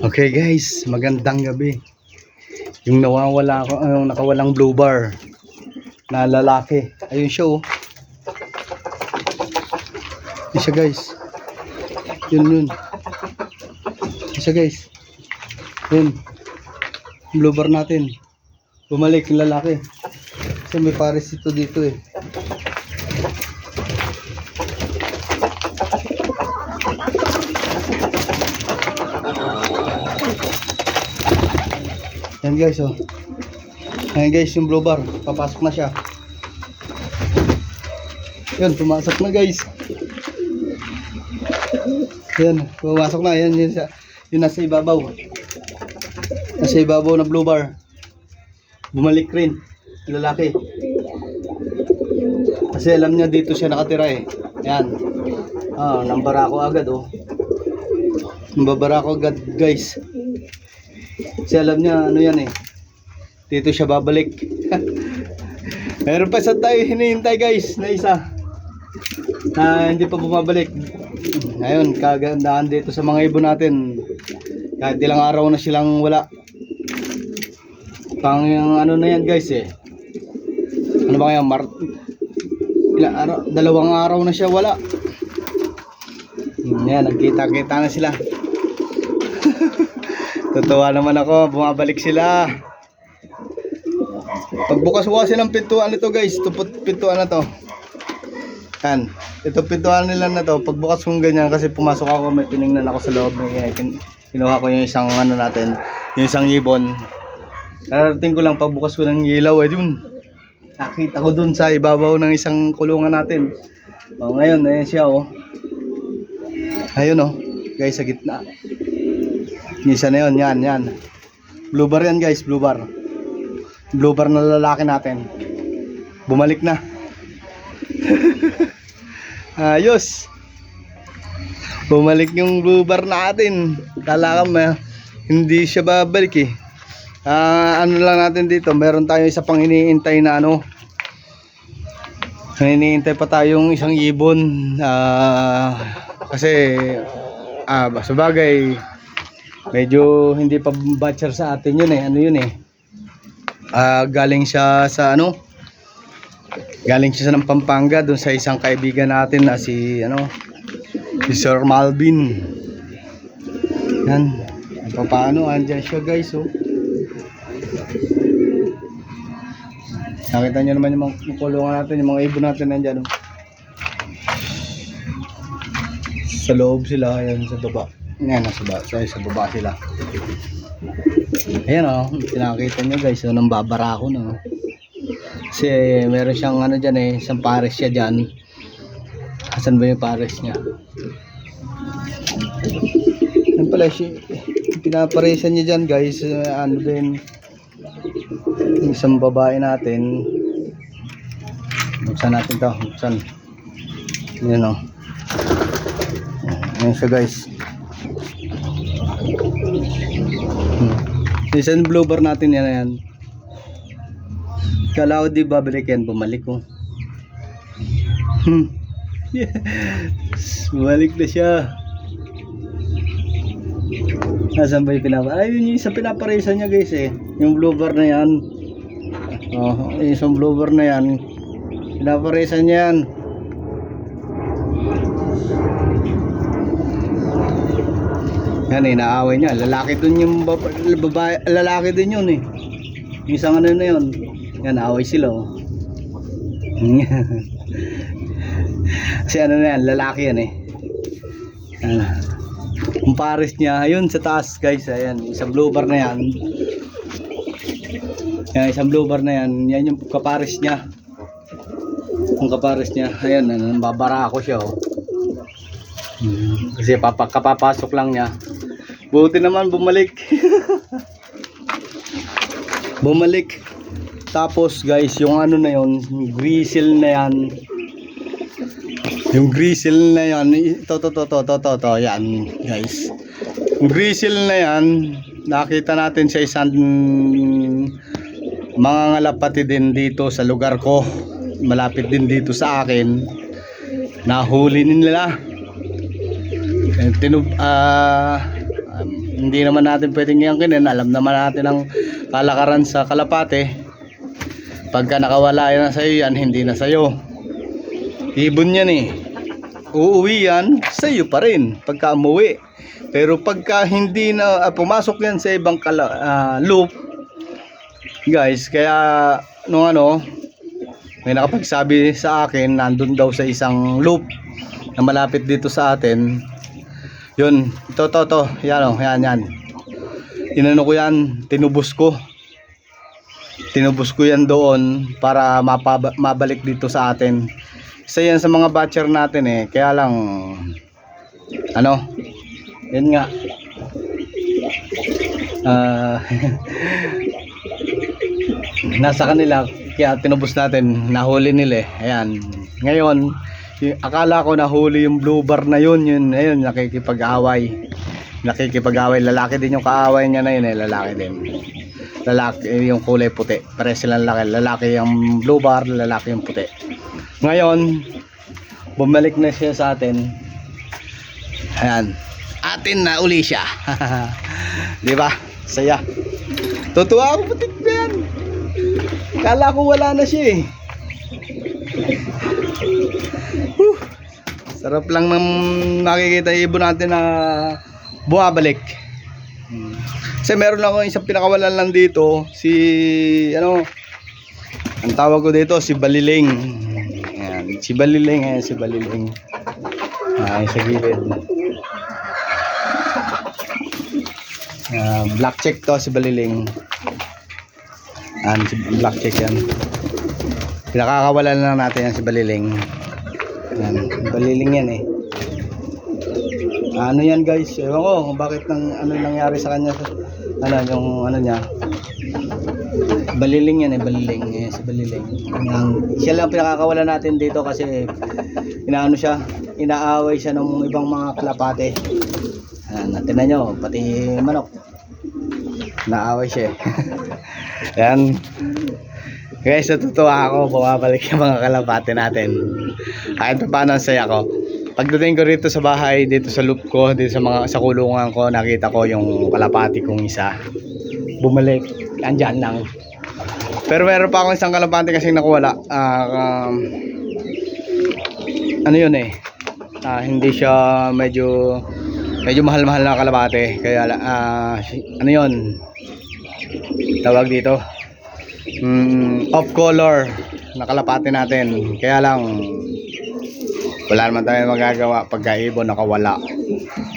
Okay guys, magandang gabi. Yung nawawala ako, yung nakawalang blue bar na lalaki. Ayun siya oh. Yun siya guys. Yun. Yun siya guys. Yun. Blue bar natin. Bumalik yung lalaki. Kasi may pares ito dito eh. Yan guys oh. Yan guys yung blue bar. Papasok na siya. Yan, pumasok na guys. Yan, pumasok na. Yan, yun nasa ibabaw. Nasa ibabaw na blue bar. Bumalik rin yung lalaki. Kasi alam niya dito siya nakatira eh. Yan. Nambara ako agad oh. Nambara ako agad guys. Kasi alam niya ano yan eh. Dito siya babalik. Meron pa isa tayo hinihintay guys na isa. Hindi pa bumabalik. Ayun, kagandahan dito sa mga ibon natin. Kahit ilang araw na silang wala. Pang ano na yan guys eh. Ano ba yan? Dalawang araw na siya wala. Yan, nagkita-kita na sila. Totoo naman ako, bumabalik sila. Pagbukas-bukasin ng pintuan nito guys, ito pintuan na to. Yan, ito pintuan nila na to. Pagbukas kong ganyan kasi pumasok ako, may tiningnan ako sa loob. Kinuha ko yung isang ano natin, yung isang ibon. Narating ko lang pagbukas ko ng ilaw ay dun. Nakita ko dun sa ibabaw ng isang kulungan natin. Ngayon, ayan siya oh. Ayun oh, guys sa gitna. Isa na yun, yan. Blue bar yan guys, blue bar. Blue bar na lalaki natin. Bumalik na. Ayos. Bumalik yung blue bar natin. Kala ka hindi siya babalik eh. Ano lang natin dito, meron tayong isa pang iniintay na ano. Iniintay pa tayong isang ibon. Kasi sabagay medyo hindi pa batcher sa atin yun eh. Ano yun eh. Galing siya sa ano? Galing siya ng Pampanga doon sa isang kaibigan natin na si Sir Malvin. Yan. Paano andyan siya guys oh. Nakita niyo naman yung mga kulungan natin, yung mga ibon natin nandiyan oh. Sa loob sila, ayan sa baba. Yan, sa baba sila. Ayan o, pinakita nyo guys, nang babara ako no. Kasi meron siyang ano dyan eh, isang pares siya dyan. Asan ba yung pares niya? Yan pala siya, pinaparesan niya dyan guys, ano din, isang babae natin. Buksan natin to, buksan. Yan o. Ayan siya guys. Isang blue bar natin yan. Kala ko di babalik yan, bumalik ko. Bumalik na siya. Nasaan ba yung ayun yung isang pinaparesan niya guys eh. Yung blue bar na yan. Isang blue bar na yan. Pinaparesan niya yan. Yan eh, naaway niya. Lalaki dun yung babae, lalaki din yun eh. Yung isang ano na yun. Yan, naaway sila oh. Kasi ano na yan, lalaki yan eh. Ang pares niya, ayun sa taas guys. Ayan, isang blue bar na yan. Yan, isang blue bar na yan. Yan yung kapares niya. Yung kapares niya. Ayan, babara ako siya oh. Kasi kapapasok lang niya. Buti naman bumalik. Bumalik. Tapos guys, yung ano na yon, grizzle na yan. Yung grizzle na yan, ito, yan guys. Yung grizzle na yan, nakita natin sa isang mga ngalapati din dito sa lugar ko. Malapit din dito sa akin. Nahuli nila. hindi naman natin pwedeng yangkinin. Alam naman natin ang kalakaran sa kalapate. Pagka nakawala yan sa iyo, yan hindi na sa iyo. Ibon yan eh. Uuwi yan sa iyo pa rin pagka umuwi. Pero pagka hindi na pumasok yan sa ibang loop, guys, kaya nung ano, may nakapagsabi sa akin, nandun daw sa isang loop na malapit dito sa atin. Yun, to. Yan o, yan. Inano ko yan, tinubos ko yan doon para mabalik dito sa atin. Isa yan sa mga batcher natin eh. Kaya lang, ano, yun nga. Nasa kanila, kaya tinubos natin, nahuli nila eh. Ayan, ngayon, akala ko nahuli yung blue bar na yun, ayun, nakikipag-away, lalaki din yung kaaway niya na yun eh, lalaki din. Lalaki yung kulay puti, pare silang lalaki yung blue bar, lalaki yung puti. Ngayon bumalik na siya sa atin. Ayan, atin na uli siya. Di ba? Saya. Tutuwa ako, putik na yan. Kala ko wala na siya eh. Sarap lang nang makikita yung ibon natin na bumabalik. Kasi meron lang ako isang pinakawalan lang dito, si ano, ang tawag ko dito si Baliling. Ayan, si Baliling, ayan si Baliling. Ay, sa gilid. Black check to si Baliling. Ayan, si black check yan. Pinakakawalan lang natin yan si Baliling. Ayan, Baliling yan eh. Ano yan guys, ewan ko kung bakit ano nangyari sa kanya, ano yung ano niya. Baliling yan eh, Baliling eh, si Baliling. Siya lang pinakakawala natin dito kasi inaano siya, inaaway siya ng ibang mga kalapate. Natin na nyo, pati manok naaway siya eh. Yan guys, natutuwa ako, bumabalik yung mga kalapate natin. Kahit paano ang saya ko. Pagdating ko rito sa bahay, dito sa loop ko, dito sa kulungan ko, nakita ko yung kalapati kong isa. Bumalik, andyan lang. Pero meron pa akong isang kalapati kasing nakuwala. Ano yun eh? Hindi siya medyo mahal-mahal na kalapati. Kaya ano yun? Tawag dito. Off color na kalapati natin. Kaya lang wala naman tayo magagawa pagka ibon nakawala,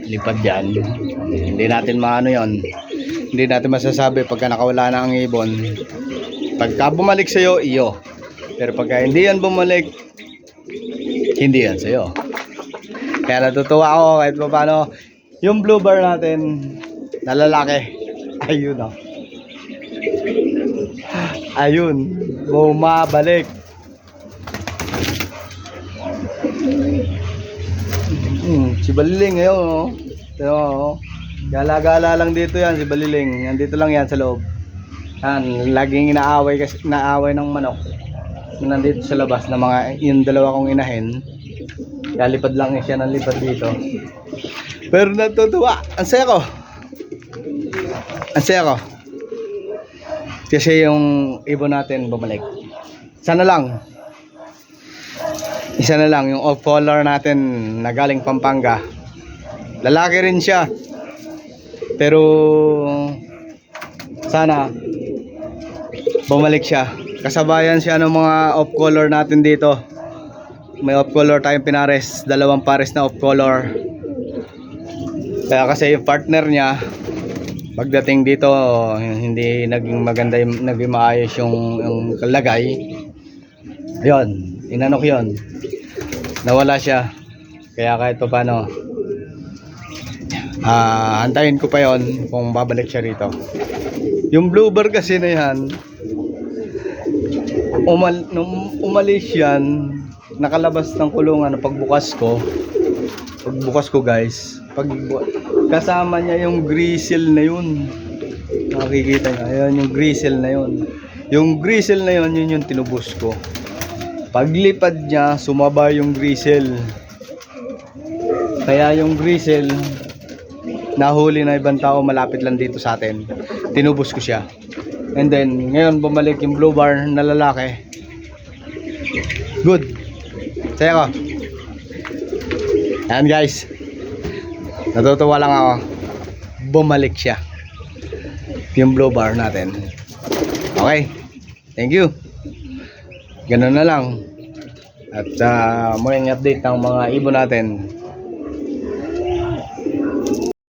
lipad yan. Hindi natin maano yon, hindi natin masasabi pagka nakawala na ang ibon. Pagka bumalik sa'yo, iyo. Pero pagka hindi yan bumalik, hindi yan sa'yo. Kaya natutuwa ako kahit pa paano. Yung blue bar natin na lalaki, ayun o, ayun, bumabalik. Si Baliling ngayon oh. Pero gala-gala lang dito yan si Baliling. Nandito lang yan sa loob. Yan, laging inaaway kasi ng manok. Nandito sa labas na mga yung dalawa kong inahin. Lalipad lang siya ng lipad dito. Pero natutuwa. Ang saya ko. Ang saya ko. Kasi yung ibon natin bumalik. Sana lang. Isa na lang yung off color natin na galing Pampanga. Lalaki rin siya. Pero sana bumalik siya. Kasabayan siya ng mga off color natin dito. May off color tayong pinares, dalawang pares na off color. Kaya kasi yung partner niya pagdating dito hindi naging maganda, naging maayos yung kalagay. Ayun, inanok yun, nawala siya. Kaya kahit pa paano antayin ko pa yon kung babalik siya rito. Yung bluebird kasi na yan, nung umalis yan, nakalabas ng kulungan. Pagbukas ko guys, kasama niya yung grizzle na yun. Nakikita niya, ayun yung grizzle na yun. Yung grizzle na yun, yun yung tinubos ko. Paglipad niya, sumaba yung grizzle. Kaya yung grizzle nahuli na ibang tao malapit lang dito sa atin. Tinubos ko siya. And then, ngayon bumalik yung blue bar na lalaki. Good. Saya ko. Ayan guys. Natutuwa lang ako. Bumalik siya. Yung blue bar natin. Okay. Thank you. Ganun na lang. At muling update ng mga ibon natin.